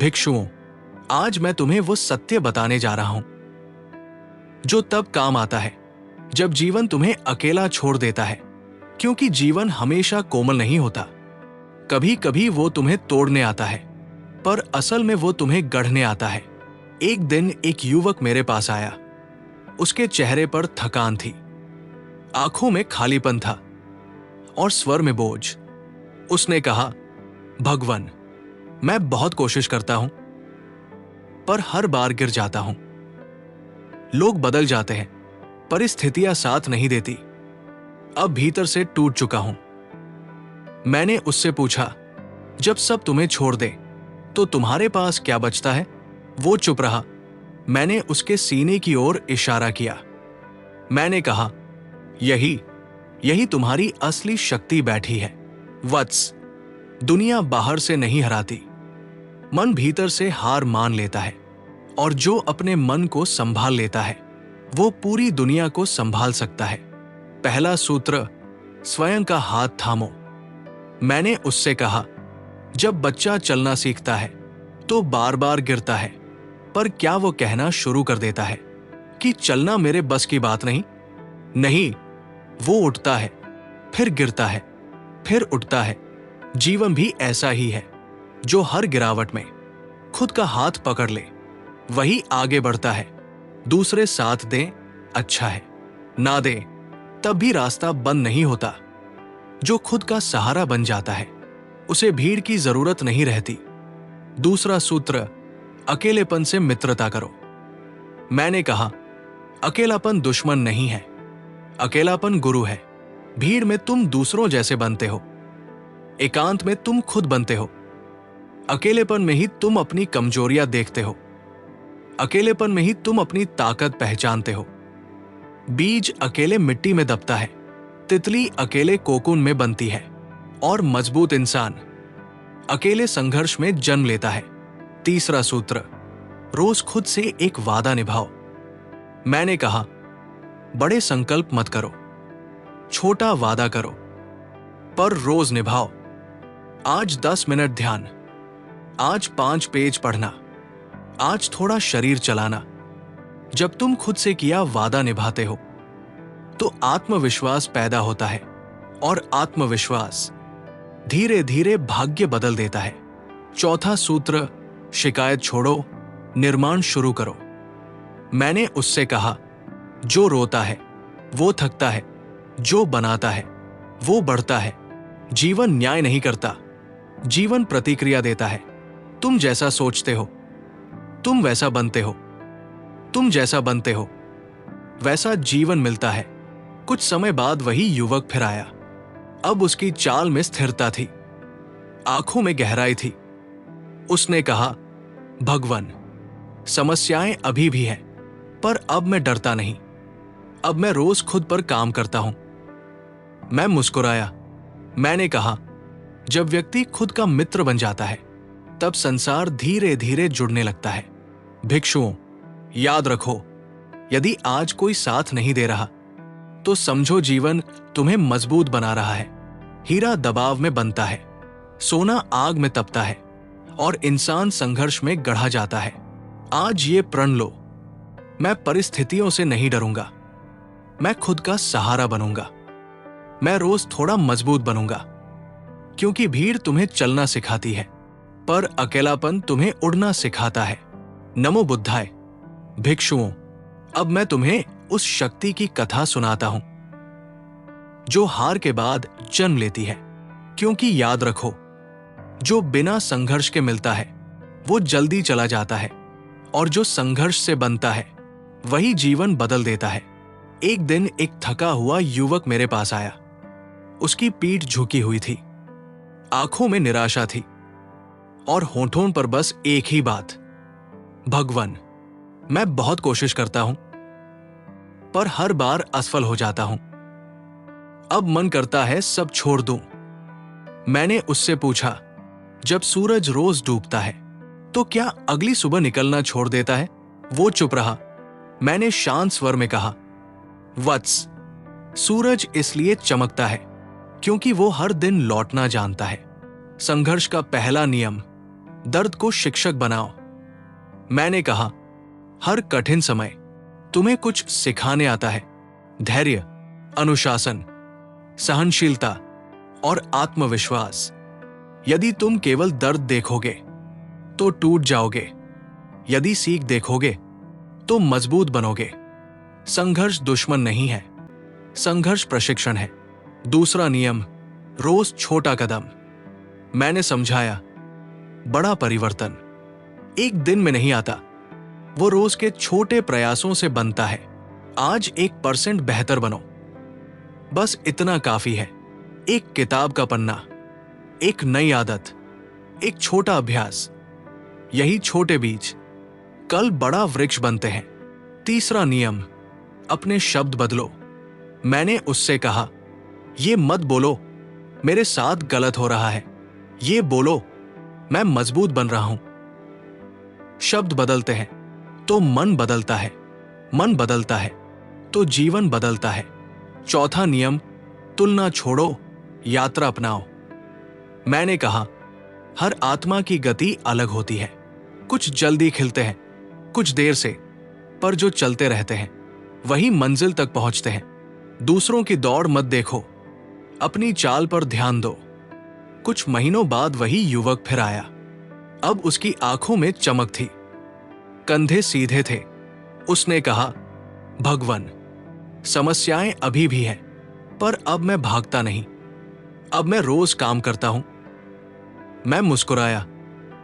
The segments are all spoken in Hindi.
भिक्षुओं, आज मैं तुम्हें वो सत्य बताने जा रहा हूं जो तब काम आता है जब जीवन तुम्हें अकेला छोड़ देता है, क्योंकि जीवन हमेशा कोमल नहीं होता। कभी कभी वो तुम्हें तोड़ने आता है, पर असल में वो तुम्हें गढ़ने आता है। एक दिन एक युवक मेरे पास आया। उसके चेहरे पर थकान थी, आंखों में खालीपन था और स्वर में बोझ। उसने कहा, भगवन, मैं बहुत कोशिश करता हूं, पर हर बार गिर जाता हूं। लोग बदल जाते हैं, परिस्थितियां साथ नहीं देती। अब भीतर से टूट चुका हूं। मैंने उससे पूछा, जब सब तुम्हें छोड़ दे तो तुम्हारे पास क्या बचता है? वो चुप रहा। मैंने उसके सीने की ओर इशारा किया। मैंने कहा, यही तुम्हारी असली शक्ति बैठी है वत्स। दुनिया बाहर से नहीं हराती, मन भीतर से हार मान लेता है, और जो अपने मन को संभाल लेता है वो पूरी दुनिया को संभाल सकता है। पहला सूत्र, स्वयं का हाथ थामो। मैंने उससे कहा, जब बच्चा चलना सीखता है तो बार बार गिरता है, पर क्या वो कहना शुरू कर देता है कि चलना मेरे बस की बात नहीं? नहीं, वो उठता है, फिर गिरता है, फिर उठता है। जीवन भी ऐसा ही है। जो हर गिरावट में खुद का हाथ पकड़ ले वही आगे बढ़ता है। दूसरे साथ दें, अच्छा है, ना दें तब भी रास्ता बंद नहीं होता। जो खुद का सहारा बन जाता है उसे भीड़ की जरूरत नहीं रहती। दूसरा सूत्र, अकेलेपन से मित्रता करो। मैंने कहा, अकेलापन दुश्मन नहीं है, अकेलापन गुरु है। भीड़ में तुम दूसरों जैसे बनते हो, एकांत में तुम खुद बनते हो। अकेलेपन में ही तुम अपनी कमजोरियां देखते हो, अकेलेपन में ही तुम अपनी ताकत पहचानते हो। बीज अकेले मिट्टी में दबता है, तितली अकेले कोकून में बनती है, और मजबूत इंसान अकेले संघर्ष में जन्म लेता है। तीसरा सूत्र, रोज खुद से एक वादा निभाओ। मैंने कहा, बड़े संकल्प मत करो, छोटा वादा करो, पर रोज निभाओ। आज 10 मिनट ध्यान, आज 5 पेज पढ़ना, आज थोड़ा शरीर चलाना। जब तुम खुद से किया वादा निभाते हो तो आत्मविश्वास पैदा होता है, और आत्मविश्वास धीरे धीरे भाग्य बदल देता है। चौथा सूत्र, शिकायत छोड़ो, निर्माण शुरू करो। मैंने उससे कहा, जो रोता है वो थकता है, जो बनाता है वो बढ़ता है। जीवन न्याय नहीं करता, जीवन प्रतिक्रिया देता है। तुम जैसा सोचते हो तुम वैसा बनते हो, तुम जैसा बनते हो वैसा जीवन मिलता है। कुछ समय बाद वही युवक फिर आया। अब उसकी चाल में स्थिरता थी, आंखों में गहराई थी। उसने कहा, भगवन, समस्याएं अभी भी हैं, पर अब मैं डरता नहीं। अब मैं रोज खुद पर काम करता हूं। मैं मुस्कुराया। मैंने कहा, जब व्यक्ति खुद का मित्र बन जाता है तब संसार धीरे धीरे जुड़ने लगता है। भिक्षुओं, याद रखो, यदि आज कोई साथ नहीं दे रहा तो समझो जीवन तुम्हें मजबूत बना रहा है। हीरा दबाव में बनता है, सोना आग में तपता है, और इंसान संघर्ष में गढ़ा जाता है। आज ये प्रण लो, मैं परिस्थितियों से नहीं डरूंगा, मैं खुद का सहारा बनूंगा। मैं रोज थोड़ा मजबूत बनूंगा, क्योंकि भीड़ तुम्हें चलना सिखाती है, पर अकेलापन तुम्हें उड़ना सिखाता है। नमो बुद्धाय। भिक्षुओं, अब मैं तुम्हें उस शक्ति की कथा सुनाता हूं जो हार के बाद जन्म लेती है। क्योंकि याद रखो, जो बिना संघर्ष के मिलता है वो जल्दी चला जाता है, और जो संघर्ष से बनता है वही जीवन बदल देता है। एक दिन एक थका हुआ युवक मेरे पास आया। उसकी पीठ झुकी हुई थी, आंखों में निराशा थी, और होठों पर बस एक ही बात, भगवन, मैं बहुत कोशिश करता हूं, पर हर बार असफल हो जाता हूं। अब मन करता है सब छोड़ दूं। मैंने उससे पूछा, जब सूरज रोज डूबता है तो क्या अगली सुबह निकलना छोड़ देता है? वो चुप रहा। मैंने शांत स्वर में कहा, वत्स, सूरज इसलिए चमकता है क्योंकि वो हर दिन लौटना जानता है। संघर्ष का पहला नियम, दर्द को शिक्षक बनाओ। मैंने कहा, हर कठिन समय तुम्हें कुछ सिखाने आता है। धैर्य, अनुशासन, सहनशीलता और आत्मविश्वास। यदि तुम केवल दर्द देखोगे तो टूट जाओगे, यदि सीख देखोगे तो मजबूत बनोगे। संघर्ष दुश्मन नहीं है, संघर्ष प्रशिक्षण है। दूसरा नियम, रोज छोटा कदम। मैंने समझाया, बड़ा परिवर्तन एक दिन में नहीं आता, वो रोज के छोटे प्रयासों से बनता है। आज 1% बेहतर बनो, बस इतना काफी है। एक किताब का पन्ना, एक नई आदत, एक छोटा अभ्यास। यही छोटे बीज कल बड़ा वृक्ष बनते हैं। तीसरा नियम, अपने शब्द बदलो। मैंने उससे कहा, ये मत बोलो मेरे साथ गलत हो रहा है, ये बोलो मैं मजबूत बन रहा हूं। शब्द बदलते हैं तो मन बदलता है, मन बदलता है तो जीवन बदलता है। चौथा नियम, तुलना छोड़ो, यात्रा अपनाओ। मैंने कहा, हर आत्मा की गति अलग होती है। कुछ जल्दी खिलते हैं, कुछ देर से, पर जो चलते रहते हैं वही मंजिल तक पहुंचते हैं। दूसरों की दौड़ मत देखो, अपनी चाल पर ध्यान दो। कुछ महीनों बाद वही युवक फिर आया। अब उसकी आंखों में चमक थी, कंधे सीधे थे। उसने कहा, भगवान, समस्याएं अभी भी हैं, पर अब मैं भागता नहीं, अब मैं रोज काम करता हूं। मैं मुस्कुराया।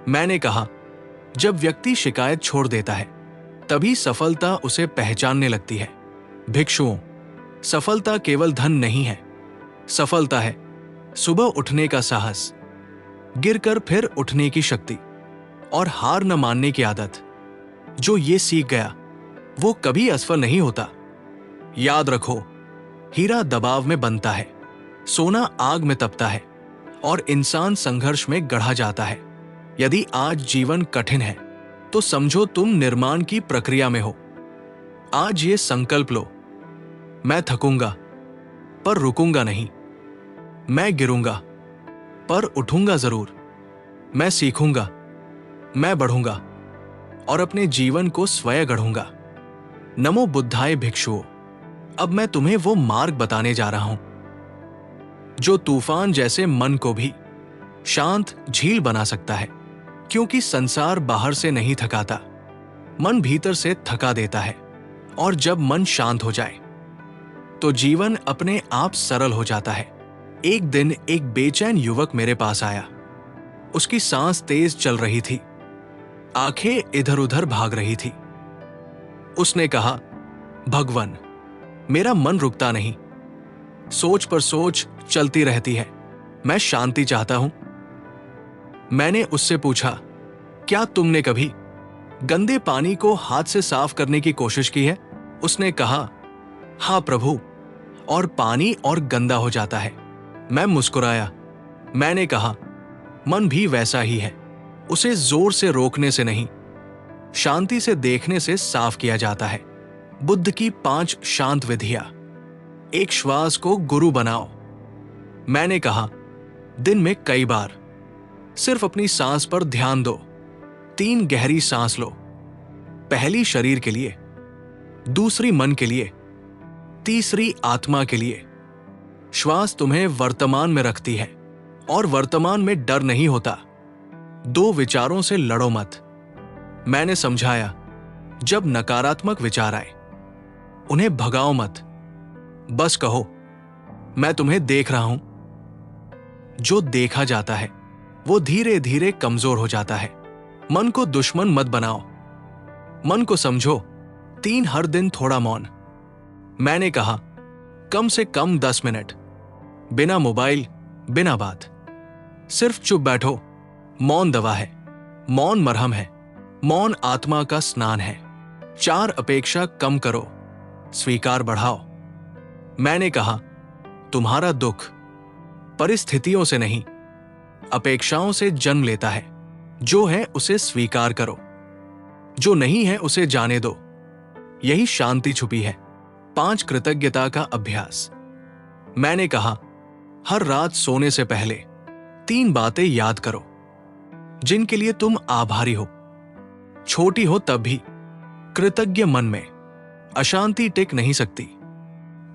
मैंने कहा, जब व्यक्ति शिकायत छोड़ देता है तभी सफलता उसे पहचानने लगती है। भिक्षुओं, सफलता केवल धन नहीं है, सफलता है सुबह उठने का साहस, गिरकर फिर उठने की शक्ति और हार न मानने की आदत। जो ये सीख गया वो कभी असफल नहीं होता। याद रखो, हीरा दबाव में बनता है, सोना आग में तपता है और इंसान संघर्ष में गढ़ा जाता है। यदि आज जीवन कठिन है तो समझो तुम निर्माण की प्रक्रिया में हो। आज ये संकल्प लो, मैं थकूंगा पर रुकूंगा नहीं, मैं गिरूंगा पर उठूंगा जरूर, मैं सीखूंगा, मैं बढ़ूंगा और अपने जीवन को स्वयं गढ़ूंगा। नमो बुद्धाय भिक्षुओं। अब मैं तुम्हें वो मार्ग बताने जा रहा हूं जो तूफान जैसे मन को भी शांत झील बना सकता है। क्योंकि संसार बाहर से नहीं थकाता, मन भीतर से थका देता है। और जब मन शांत हो जाए तो जीवन अपने आप सरल हो जाता है। एक दिन एक बेचैन युवक मेरे पास आया। उसकी सांस तेज चल रही थी, आंखें इधर उधर भाग रही थी। उसने कहा, भगवान, मेरा मन रुकता नहीं, सोच पर सोच चलती रहती है, मैं शांति चाहता हूं। मैंने उससे पूछा, क्या तुमने कभी गंदे पानी को हाथ से साफ करने की कोशिश की है? उसने कहा, हाँ प्रभु, और पानी और गंदा हो जाता है। मैं मुस्कुराया। मैंने कहा, मन भी वैसा ही है, उसे जोर से रोकने से नहीं, शांति से देखने से साफ किया जाता है। बुद्ध की 5 शांत विधियां। एक श्वास को गुरु बनाओ। मैंने कहा, दिन में कई बार सिर्फ अपनी सांस पर ध्यान दो। 3 गहरी सांस लो, पहली शरीर के लिए, दूसरी मन के लिए, तीसरी आत्मा के लिए। श्वास तुम्हें वर्तमान में रखती है और वर्तमान में डर नहीं होता। 2 विचारों से लड़ो मत। मैंने समझाया, जब नकारात्मक विचार आए उन्हें भगाओ मत, बस कहो, मैं तुम्हें देख रहा हूं। जो देखा जाता है वो धीरे धीरे कमजोर हो जाता है। मन को दुश्मन मत बनाओ, मन को समझो। 3 हर दिन थोड़ा मौन। मैंने कहा, कम से कम 10 मिनट, बिना मोबाइल, बिना बात, सिर्फ चुप बैठो। मौन दवा है, मौन मरहम है, मौन आत्मा का स्नान है। 4 अपेक्षा कम करो, स्वीकार बढ़ाओ। मैंने कहा, तुम्हारा दुख परिस्थितियों से नहीं, अपेक्षाओं से जन्म लेता है। जो है उसे स्वीकार करो, जो नहीं है उसे जाने दो। यही शांति छुपी है। 5 कृतज्ञता का अभ्यास। मैंने कहा, हर रात सोने से पहले 3 बातें याद करो। जिनके लिए तुम आभारी हो। छोटी हो तब भी कृतज्ञ मन में अशांति टिक नहीं सकती।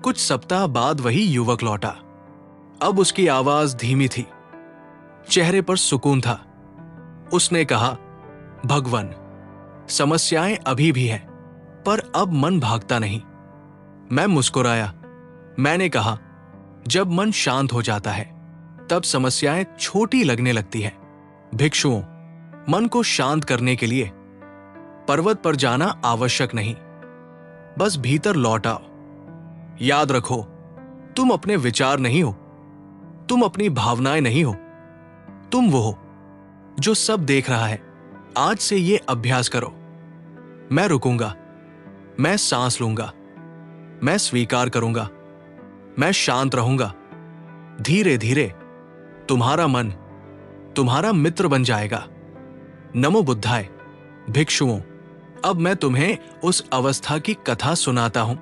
कुछ सप्ताह बाद वही युवक लौटा। अब उसकी आवाज धीमी थी, चेहरे पर सुकून था। उसने कहा, भगवन, समस्याएं अभी भी हैं, पर अब मन भागता नहीं। मैं मुस्कुराया। मैंने कहा, जब मन शांत हो जाता है तब समस्याएं छोटी लगने लगती हैं। भिक्षुओं, मन को शांत करने के लिए पर्वत पर जाना आवश्यक नहीं, बस भीतर लौट आओ। याद रखो, तुम अपने विचार नहीं हो, तुम अपनी भावनाएं नहीं हो, तुम वो हो जो सब देख रहा है। आज से ये अभ्यास करो। मैं रुकूंगा, मैं सांस लूंगा, मैं स्वीकार करूंगा, मैं शांत रहूंगा। धीरे धीरे तुम्हारा मन तुम्हारा मित्र बन जाएगा। नमो बुद्धाय। भिक्षुओं, अब मैं तुम्हें उस अवस्था की कथा सुनाता हूं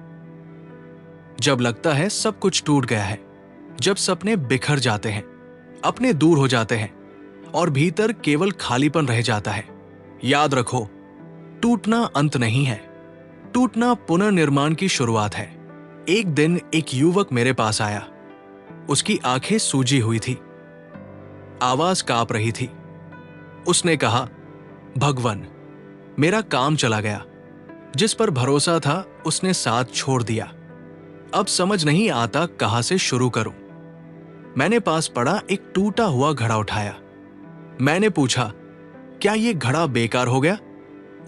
जब लगता है सब कुछ टूट गया है, जब सपने बिखर जाते हैं, अपने दूर हो जाते हैं और भीतर केवल खालीपन रह जाता है। याद रखो, टूटना अंत नहीं है, टूटना पुनर्निर्माण की शुरुआत है। एक दिन एक युवक मेरे पास आया। उसकी आंखें सूजी हुई थी, आवाज कांप रही थी। उसने कहा, भगवन, मेरा काम चला गया, जिस पर भरोसा था उसने साथ छोड़ दिया। अब समझ नहीं आता कहां से शुरू करूं। मैंने पास पड़ा एक टूटा हुआ घड़ा उठाया। मैंने पूछा, क्या यह घड़ा बेकार हो गया?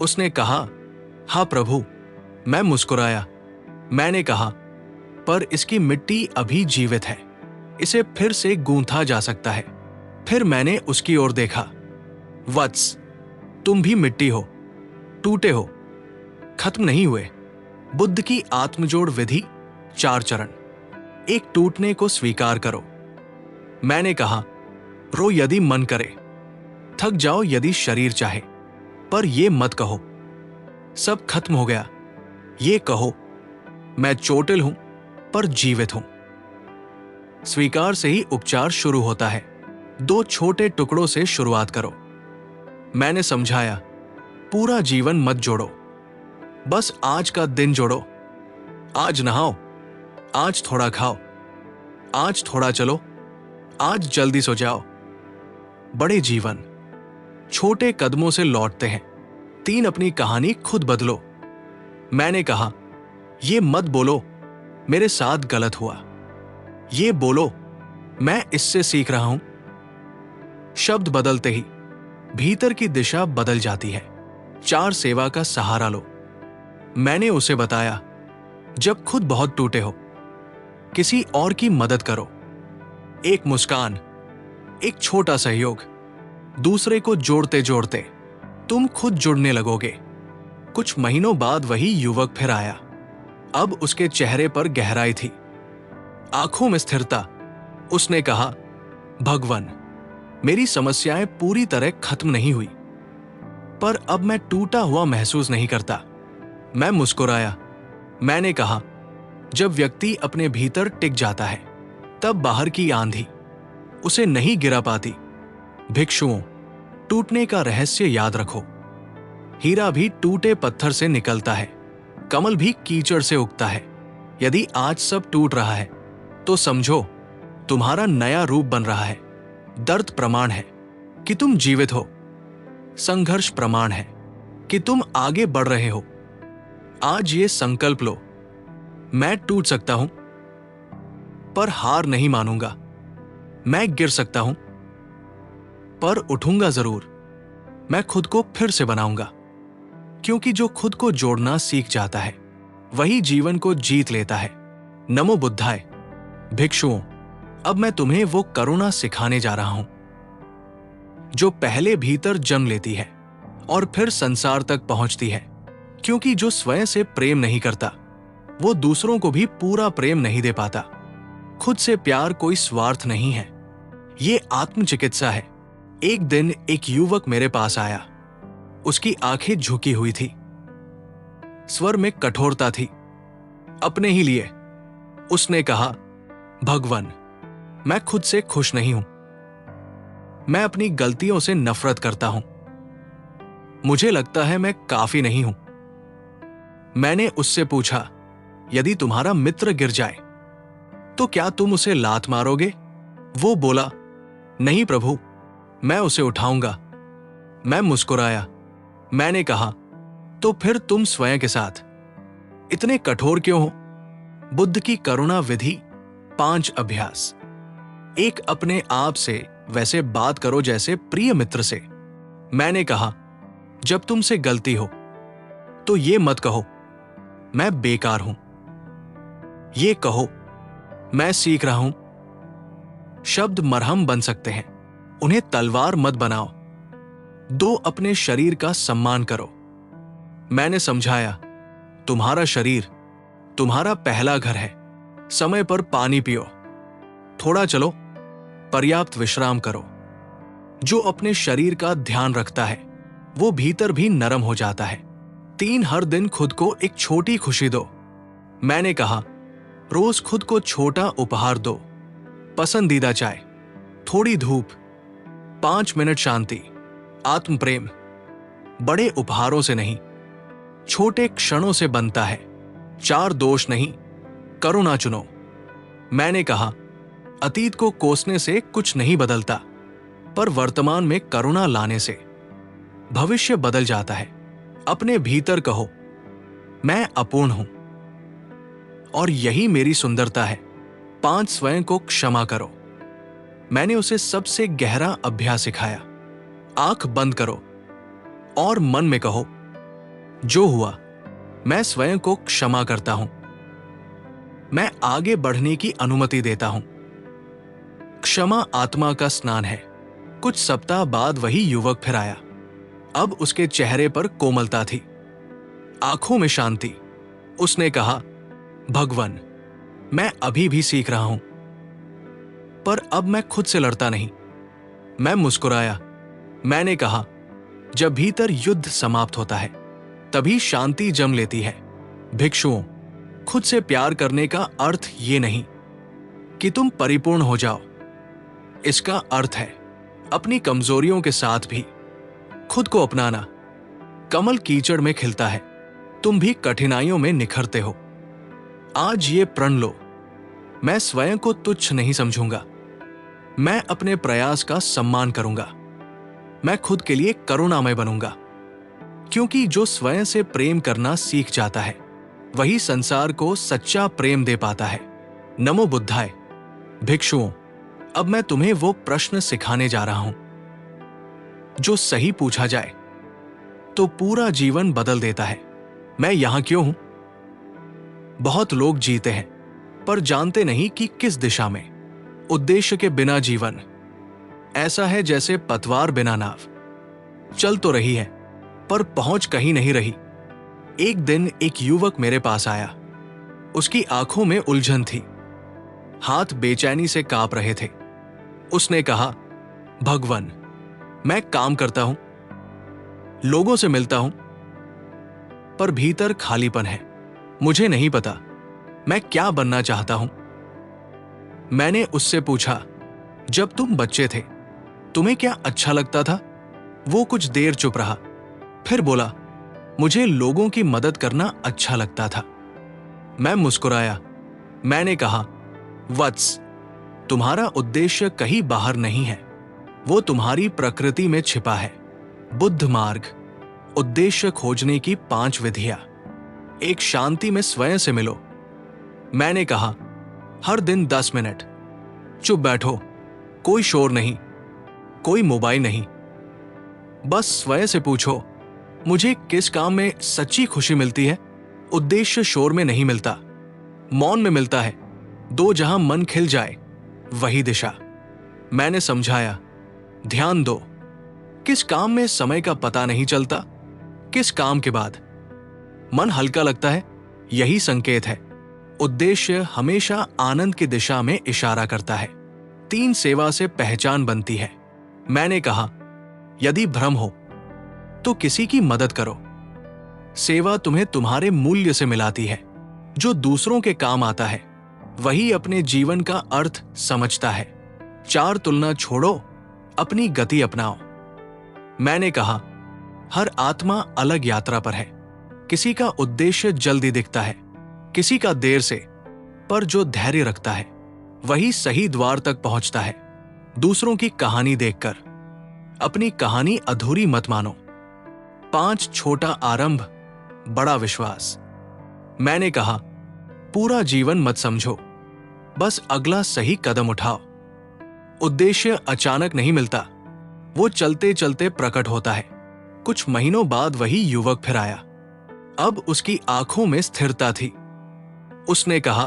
उसने कहा, हाँ प्रभु। मैं मुस्कुराया। मैंने कहा, पर इसकी मिट्टी अभी जीवित है, इसे फिर से गूंथा जा सकता है। फिर मैंने उसकी ओर देखा। वत्स, तुम भी मिट्टी हो, टूटे हो, खत्म नहीं हुए। बुद्ध की आत्मजोड़ विधि 4 चरण। एक, टूटने को स्वीकार करो। मैंने कहा, रो यदि मन करे, थक जाओ यदि शरीर चाहे, पर यह मत कहो सब खत्म हो गया। ये कहो, मैं चोटिल हूं पर जीवित हूं। स्वीकार से ही उपचार शुरू होता है। 2 छोटे टुकड़ों से शुरुआत करो। मैंने समझाया, पूरा जीवन मत जोड़ो, बस आज का दिन जोड़ो। आज नहाओ, आज थोड़ा खाओ, आज थोड़ा चलो, आज जल्दी सो जाओ। बड़े जीवन छोटे कदमों से लौटते हैं। 3, अपनी कहानी खुद बदलो। मैंने कहा, ये मत बोलो मेरे साथ गलत हुआ, ये बोलो मैं इससे सीख रहा हूं। शब्द बदलते ही भीतर की दिशा बदल जाती है। 4, सेवा का सहारा लो। मैंने उसे बताया, जब खुद बहुत टूटे हो, किसी और की मदद करो। एक मुस्कान, एक छोटा सहयोग, दूसरे को जोड़ते जोड़ते तुम खुद जुड़ने लगोगे। कुछ महीनों बाद वही युवक फिर आया। अब उसके चेहरे पर गहराई थी, आंखों में स्थिरता। उसने कहा, भगवन, मेरी समस्याएं पूरी तरह खत्म नहीं हुई, पर अब मैं टूटा हुआ महसूस नहीं करता। मैं मुस्कुराया। मैंने कहा, जब व्यक्ति अपने भीतर टिक जाता है तब बाहर की आंधी उसे नहीं गिरा पाती। भिक्षुओं, टूटने का रहस्य याद रखो। हीरा भी टूटे पत्थर से निकलता है, कमल भी कीचड़ से उगता है। यदि आज सब टूट रहा है तो समझो तुम्हारा नया रूप बन रहा है। दर्द प्रमाण है कि तुम जीवित हो, संघर्ष प्रमाण है कि तुम आगे बढ़ रहे हो। आज ये संकल्प लो, मैं टूट सकता हूं पर हार नहीं मानूंगा। मैं गिर सकता हूं पर उठूंगा जरूर। मैं खुद को फिर से बनाऊंगा, क्योंकि जो खुद को जोड़ना सीख जाता है वही जीवन को जीत लेता है। नमो बुद्धाय। भिक्षुओं, अब मैं तुम्हें वो करुणा सिखाने जा रहा हूं जो पहले भीतर जन्म लेती है और फिर संसार तक पहुंचती है। क्योंकि जो स्वयं से प्रेम नहीं करता वो दूसरों को भी पूरा प्रेम नहीं दे पाता। खुद से प्यार कोई स्वार्थ नहीं है, ये आत्मचिकित्सा है। एक दिन एक युवक मेरे पास आया। उसकी आंखें झुकी हुई थी, स्वर में कठोरता थी। अपने ही लिए उसने कहा, भगवन, मैं खुद से खुश नहीं हूं। मैं अपनी गलतियों से नफरत करता हूं। मुझे लगता है मैं काफी नहीं हूं। मैंने उससे पूछा, यदि तुम्हारा मित्र गिर जाए तो क्या तुम उसे लात मारोगे? वो बोला, नहीं प्रभु, मैं उसे उठाऊंगा। मैं मुस्कुराया। मैंने कहा, तो फिर तुम स्वयं के साथ इतने कठोर क्यों हो? बुद्ध की करुणा विधि 5 अभ्यास। 1, अपने आप से वैसे बात करो जैसे प्रिय मित्र से। मैंने कहा, जब तुमसे गलती हो तो ये मत कहो मैं बेकार हूं, ये कहो मैं सीख रहा हूं। शब्द मरहम बन सकते हैं, उन्हें तलवार मत बनाओ। 2, अपने शरीर का सम्मान करो। मैंने समझाया, तुम्हारा शरीर तुम्हारा पहला घर है। समय पर पानी पियो, थोड़ा चलो, पर्याप्त विश्राम करो। जो अपने शरीर का ध्यान रखता है वो भीतर भी नरम हो जाता है। 3, हर दिन खुद को एक छोटी खुशी दो। मैंने कहा, रोज खुद को छोटा उपहार दो। पसंदीदा चाय, थोड़ी धूप, 5 मिनट शांति। आत्म प्रेम बड़े उपहारों से नहीं, छोटे क्षणों से बनता है। 4, दोष नहीं, करुणा चुनो। मैंने कहा, अतीत को कोसने से कुछ नहीं बदलता, पर वर्तमान में करुणा लाने से भविष्य बदल जाता है। अपने भीतर कहो, मैं अपूर्ण हूं और यही मेरी सुंदरता है। 5, स्वयं को क्षमा करो। मैंने उसे सबसे गहरा अभ्यास सिखाया। आंख बंद करो और मन में कहो, जो हुआ मैं स्वयं को क्षमा करता हूं। मैं आगे बढ़ने की अनुमति देता हूं। क्षमा आत्मा का स्नान है। कुछ सप्ताह बाद वही युवक फिर आया। अब उसके चेहरे पर कोमलता थी, आंखों में शांति। उसने कहा, भगवान, मैं अभी भी सीख रहा हूं, पर अब मैं खुद से लड़ता नहीं। मैं मुस्कुराया। मैंने कहा, जब भीतर युद्ध समाप्त होता है तभी शांति जम लेती है। भिक्षुओं, खुद से प्यार करने का अर्थ ये नहीं कि तुम परिपूर्ण हो जाओ। इसका अर्थ है अपनी कमजोरियों के साथ भी खुद को अपनाना। कमल कीचड़ में खिलता है, तुम भी कठिनाइयों में निखरते हो। आज ये प्रण लो, मैं स्वयं को तुच्छ नहीं समझूंगा। मैं अपने प्रयास का सम्मान करूंगा। मैं खुद के लिए करुणामय बनूंगा, क्योंकि जो स्वयं से प्रेम करना सीख जाता है वही संसार को सच्चा प्रेम दे पाता है। नमो बुद्धाय। भिक्षुओं, अब मैं तुम्हें वो प्रश्न सिखाने जा रहा हूं जो सही पूछा जाए तो पूरा जीवन बदल देता है। मैं यहां क्यों हूं? बहुत लोग जीते हैं पर जानते नहीं कि किस दिशा में। उद्देश्य के बिना जीवन ऐसा है जैसे पतवार बिना नाव। चल तो रही है पर पहुंच कहीं नहीं रही। एक दिन एक युवक मेरे पास आया। उसकी आंखों में उलझन थी, हाथ बेचैनी से कांप रहे थे। उसने कहा, भगवान, मैं काम करता हूं, लोगों से मिलता हूं, पर भीतर खालीपन है। मुझे नहीं पता मैं क्या बनना चाहता हूं। मैंने उससे पूछा, जब तुम बच्चे थे तुम्हें क्या अच्छा लगता था? वो कुछ देर चुप रहा, फिर बोला, मुझे लोगों की मदद करना अच्छा लगता था। मैं मुस्कुराया। मैंने कहा, वत्स, तुम्हारा उद्देश्य कहीं बाहर नहीं है, वो तुम्हारी प्रकृति में छिपा है। बुद्ध मार्ग, उद्देश्य खोजने की 5 विधियां। 1, शांति में स्वयं से मिलो। मैंने कहा, हर दिन 10 मिनट चुप बैठो, कोई शोर नहीं, कोई मोबाइल नहीं, बस स्वयं से पूछो, मुझे किस काम में सच्ची खुशी मिलती है? उद्देश्य शोर में नहीं मिलता, मौन में मिलता है। 2, जहां मन खिल जाए वही दिशा। मैंने समझाया, ध्यान दो, किस काम में समय का पता नहीं चलता, किस काम के बाद मन हल्का लगता है, यही संकेत है। उद्देश्य हमेशा आनंद की दिशा में इशारा करता है। 3, सेवा से पहचान बनती है। मैंने कहा, यदि भ्रम हो तो किसी की मदद करो। सेवा तुम्हें तुम्हारे मूल्य से मिलाती है। जो दूसरों के काम आता है वही अपने जीवन का अर्थ समझता है। 4, तुलना छोड़ो अपनी गति अपनाओ। मैंने कहा, हर आत्मा अलग यात्रा पर है। किसी का उद्देश्य जल्दी दिखता है, किसी का देर से, पर जो धैर्य रखता है वही सही द्वार तक पहुंचता है। दूसरों की कहानी देखकर अपनी कहानी अधूरी मत मानो। 5 छोटा आरंभ, बड़ा विश्वास। मैंने कहा, पूरा जीवन मत समझो, बस अगला सही कदम उठाओ। उद्देश्य अचानक नहीं मिलता, वो चलते चलते प्रकट होता है। कुछ महीनों बाद वही युवक फिर आया। अब उसकी आंखों में स्थिरता थी। उसने कहा,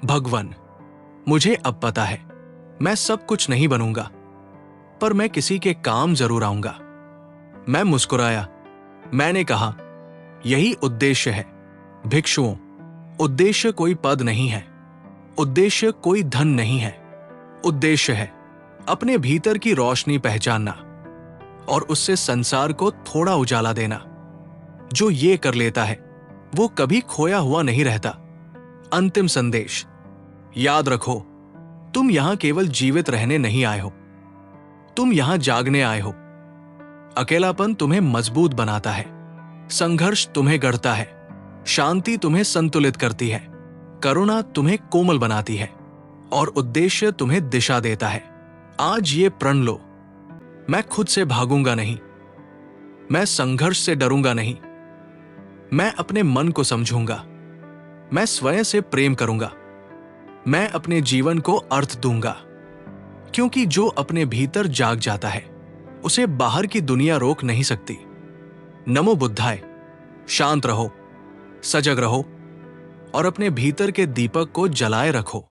भगवान, मुझे अब पता है, मैं सब कुछ नहीं बनूंगा, पर मैं किसी के काम जरूर आऊंगा। मैं मुस्कुराया। मैंने कहा, यही उद्देश्य है भिक्षुओं। उद्देश्य कोई पद नहीं है, उद्देश्य कोई धन नहीं है। उद्देश्य है अपने भीतर की रोशनी पहचानना और उससे संसार को थोड़ा उजाला देना। जो ये कर लेता है वो कभी खोया हुआ नहीं रहता। अंतिम संदेश, याद रखो, तुम यहां केवल जीवित रहने नहीं आए हो, तुम यहां जागने आए हो। अकेलापन तुम्हें मजबूत बनाता है, संघर्ष तुम्हें गढ़ता है, शांति तुम्हें संतुलित करती है, करुणा तुम्हें कोमल बनाती है और उद्देश्य तुम्हें दिशा देता है। आज ये प्रण लो, मैं खुद से भागूंगा नहीं, मैं संघर्ष से डरूंगा नहीं, मैं अपने मन को समझूंगा, मैं स्वयं से प्रेम करूंगा, मैं अपने जीवन को अर्थ दूंगा। क्योंकि जो अपने भीतर जाग जाता है उसे बाहर की दुनिया रोक नहीं सकती। नमो बुद्धाय। शांत रहो, सजग रहो और अपने भीतर के दीपक को जलाए रखो।